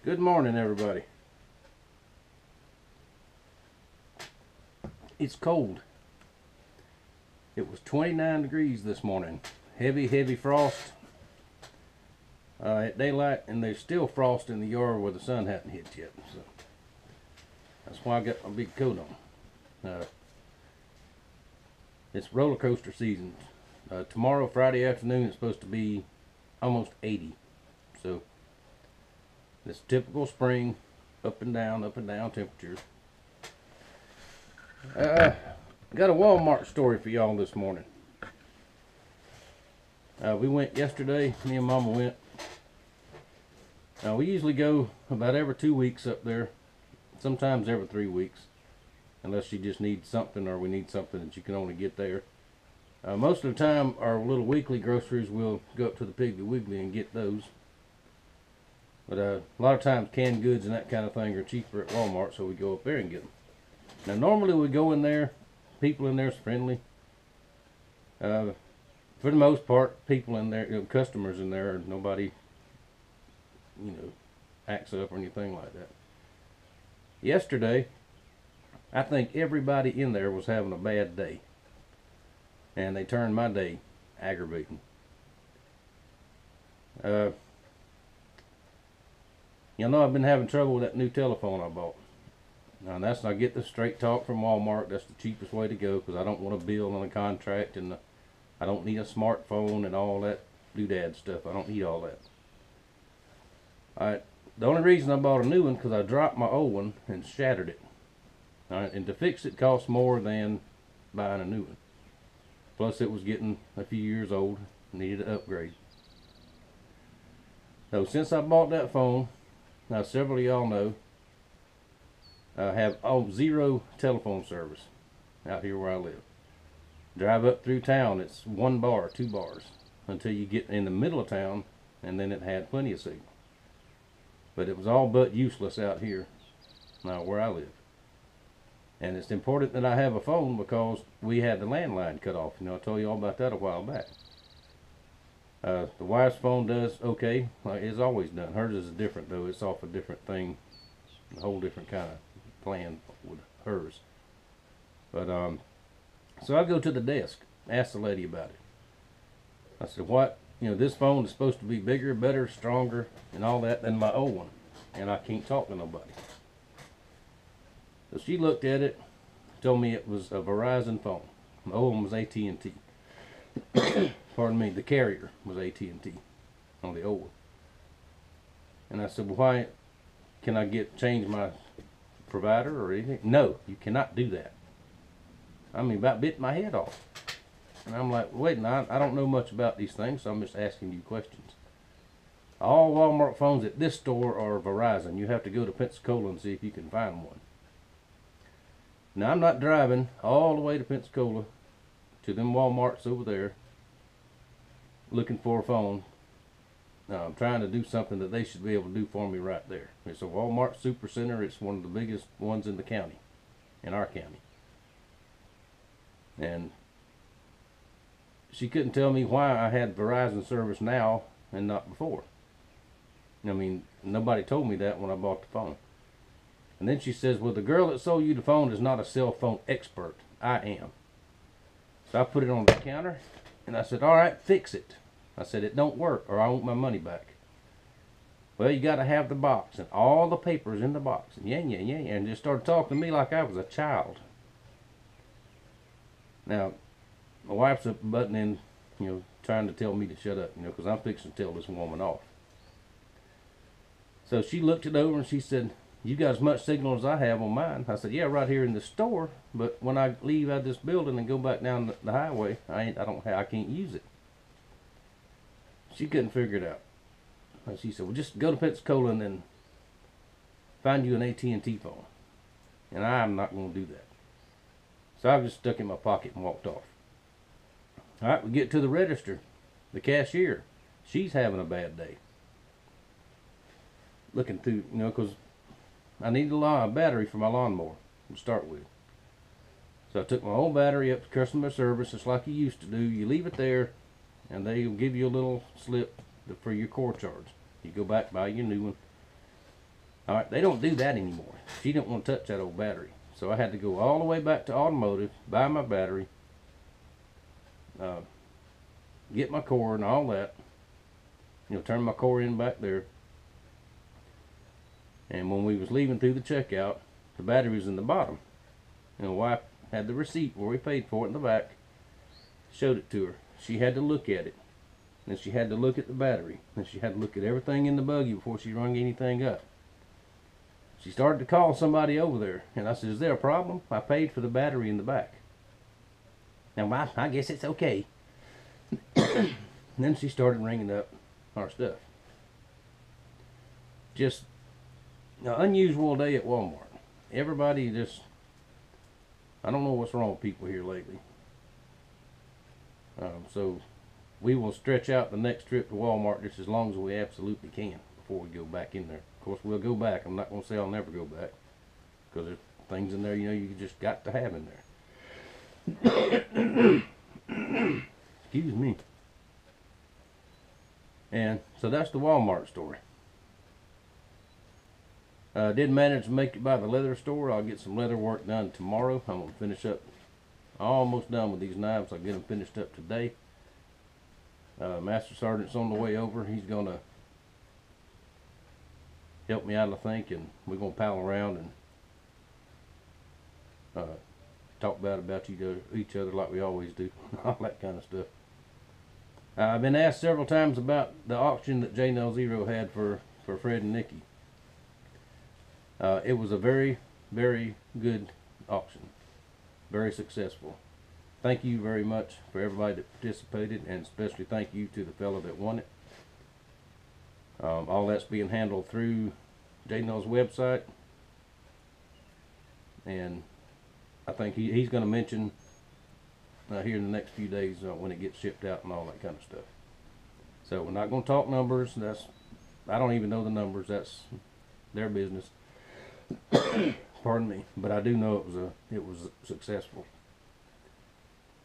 Good morning, everybody. It's cold. It was 29 degrees this morning. Heavy frost at daylight, and there's still frost in the yard where the sun hadn't hit yet. So that's why I got my big coat on. It's roller coaster season. Tomorrow, Friday afternoon, it's supposed to be almost 80. So it's typical spring, up and down temperatures. Got a Walmart story for y'all this morning. We went yesterday, me and Mama went. We usually go about every 2 weeks up there, sometimes every 3 weeks, unless she just needs something or we need something that you can only get there. Most of the time, our little weekly groceries, we'll go up to the Piggly Wiggly and get those. But a lot of times canned goods and that kind of thing are cheaper at Walmart, so we go up there and get them. Now normally we go in there, people in there's friendly. For the most part, people in there, customers in there, nobody, acts up or anything like that. Yesterday, I think everybody in there was having a bad day. And they turned my day aggravating. I've been having trouble with that new telephone I bought. Now I get the straight talk from Walmart. That's the cheapest way to go because I don't want a bill on a contract, and I don't need a smartphone and all that doodad stuff. I don't need all that. Alright, the only reason I bought a new one because I dropped my old one and shattered it. Alright, and to fix it costs more than buying a new one. Plus it was getting a few years old, needed an upgrade. So since I bought that phone, now several of y'all know, I have zero telephone service out here where I live. Drive up through town, it's 1 bar, 2 bars, until you get in the middle of town, and then it had plenty of signal. But it was all but useless out here, now where I live. And it's important that I have a phone because we had the landline cut off. I told you all about that a while back. The wife's phone does okay, like it's always done. Hers is different though. It's off a different thing, a whole different kind of plan with hers. But so I go to the desk, ask the lady about it. I said, "What? This phone is supposed to be bigger, better, stronger, and all that than my old one, and I can't talk to nobody." So she looked at it, told me it was a Verizon phone. My old one was AT&T. Pardon me, the carrier was AT&T on the old one. And I said, "Well, why can I change my provider or anything?" "No, you cannot do that." I mean, about bit my head off. And I'm like, "Wait, now I don't know much about these things, so I'm just asking you questions." All Walmart phones at this store are Verizon. You have to go to Pensacola and see if you can find one. Now I'm not driving all the way to Pensacola to them Walmarts over there looking for a phone. Now I'm trying to do something that they should be able to do for me right there. It's a Walmart Supercenter. It's one of the biggest ones in the county, in our county. And she couldn't tell me why I had Verizon service now and not before. I mean, nobody told me that when I bought the phone. And then she says, "Well, the girl that sold you the phone is not a cell phone expert. I am." So I put it on the counter, and I said, "All right, fix it." I said, "It don't work, or I want my money back." "Well, you got to have the box, and all the papers in the box." And and just started talking to me like I was a child. Now, my wife's up butting in, trying to tell me to shut up, because I'm fixing to tell this woman off. So she looked it over and she said, "You got as much signal as I have on mine." I said, "Yeah, right here in the store, but when I leave out of this building and go back down the highway, I can't use it." She couldn't figure it out. And she said, "Well, just go to Pensacola and then find you an AT&T phone." And I'm not going to do that. So I just stuck it in my pocket and walked off. All right, we get to the register. The cashier, she's having a bad day. Looking through, because I needed a battery for my lawnmower to start with. So I took my old battery up to customer service, just like you used to do. You leave it there, and they'll give you a little slip for your core charge. You go back, buy your new one. All right, they don't do that anymore. She didn't want to touch that old battery. So I had to go all the way back to automotive, buy my battery, get my cord and all that. Turn my cord in back there. And when we was leaving through the checkout, the battery was in the bottom. And the wife had the receipt where we paid for it in the back. Showed it to her. She had to look at it. Then she had to look at the battery. Then she had to look at everything in the buggy before she rung anything up. She started to call somebody over there. And I said, is there a problem? I paid for the battery in the back. Now, I guess it's okay. Then she started ringing up our stuff. Just an unusual day at Walmart. Everybody just, I don't know what's wrong with people here lately. So we will stretch out the next trip to Walmart just as long as we absolutely can before we go back in there. Of course, we'll go back. I'm not going to say I'll never go back, because there's things in there, you just got to have in there. Excuse me. And so that's the Walmart story. Did manage to make it by the leather store. I'll get some leather work done tomorrow. I'm going to finish up. Almost done with these knives. I'll get them finished up today. Master Sergeant's on the way over. He's going to help me out, I think, and we're going to pal around and talk about each other like we always do. All that kind of stuff. I've been asked several times about the auction that J0 had for Fred and Nikki. It was a very, very good auction. Very successful. Thank you very much for everybody that participated, and especially thank you to the fellow that won it. All that's being handled through J0's website, and I think he's going to mention here in the next few days when it gets shipped out and all that kind of stuff. So we're not going to talk numbers. I don't even know the numbers. That's their business. Pardon me, but I do know it was successful.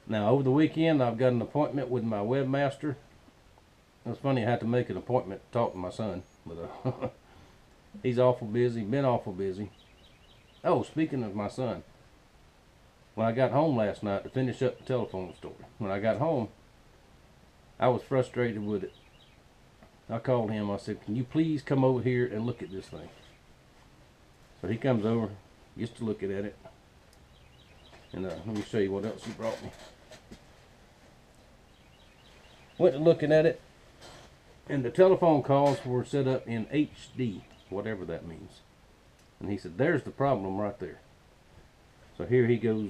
Now over the weekend, I've got an appointment with my webmaster. It's funny, I had to make an appointment to talk to my son, but he's awful busy. Been awful busy. Oh, speaking of my son, when I got home last night to finish up the telephone story, when I got home, I was frustrated with it. I called him. I said, "Can you please come over here and look at this thing?" So he comes over, gets to looking at it, and let me show you what else he brought me. Went to looking at it, and the telephone calls were set up in HD, whatever that means. And he said, "There's the problem right there." So here he goes,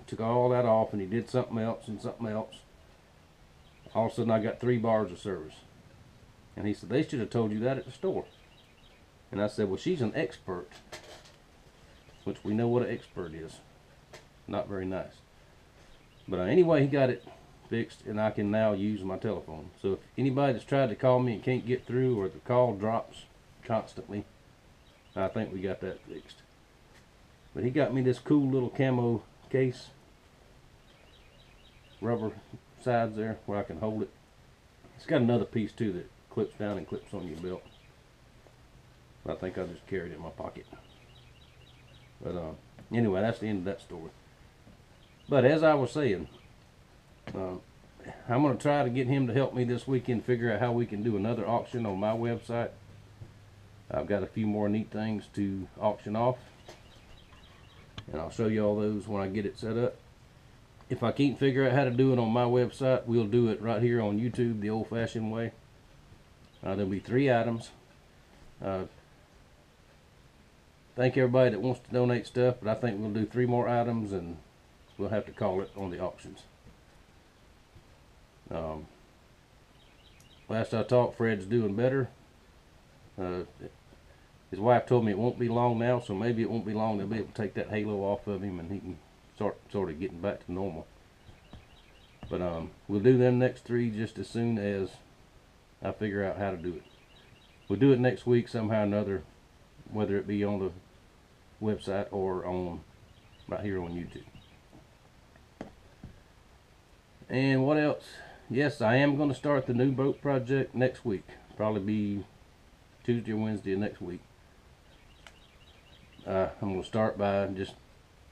took all that off, and he did something else and something else. All of a sudden, I got 3 bars of service. And he said, "They should have told you that at the store." And I said, "Well, she's an expert," which we know what an expert is. Not very nice. But anyway, he got it fixed, and I can now use my telephone. So if anybody that's tried to call me and can't get through, or the call drops constantly, I think we got that fixed. But he got me this cool little camo case. Rubber sides there where I can hold it. It's got another piece too that clips down and clips on your belt. I think I just carried it in my pocket. But anyway, that's the end of that story. But as I was saying, I'm going to try to get him to help me this weekend figure out how we can do another auction on my website. I've got a few more neat things to auction off, and I'll show you all those when I get it set up. If I can't figure out how to do it on my website, we'll do it right here on YouTube the old-fashioned way. There'll be 3 items. Thank everybody that wants to donate stuff, but I think we'll do 3 more items, and we'll have to call it on the auctions. Last I talked, Fred's doing better. His wife told me it won't be long now, so maybe it won't be long they'll be able to take that halo off of him and he can start sort of getting back to normal. But we'll do them next 3 just as soon as I figure out how to do it. We'll do it next week somehow or another, whether it be on the website or on right here on YouTube. And what else? Yes, I am going to start the new boat project next week. Probably be Tuesday or Wednesday of next week. I'm going to start by just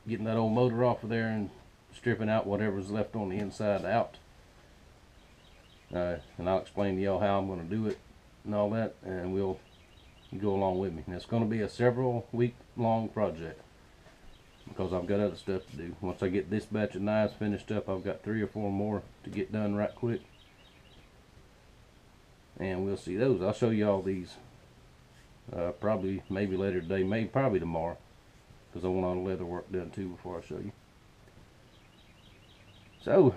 getting that old motor off of there and stripping out whatever's left on the inside out. And I'll explain to y'all how I'm going to do it and all that, and we'll go along with me. And it's going to be a several week long project because I've got other stuff to do. Once I get this batch of knives finished up, I've got 3 or 4 more to get done right quick, and we'll see those. I'll show y'all these probably maybe later today, maybe probably tomorrow, because I want all the leather work done too before I show you. So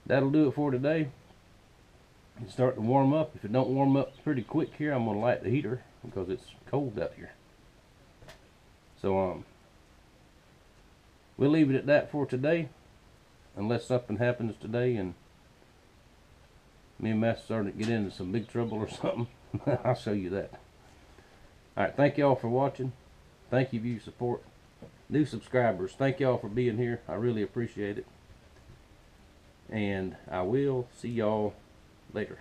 that'll do it for today. It's starting to warm up. If it don't warm up pretty quick here, I'm going to light the heater because it's cold out here. So we'll leave it at that for today, unless something happens today and me and Matt starting to get into some big trouble or something. I'll show you that. Alright, thank y'all for watching. Thank you for your support. New subscribers, thank y'all for being here. I really appreciate it. And I will see y'all later.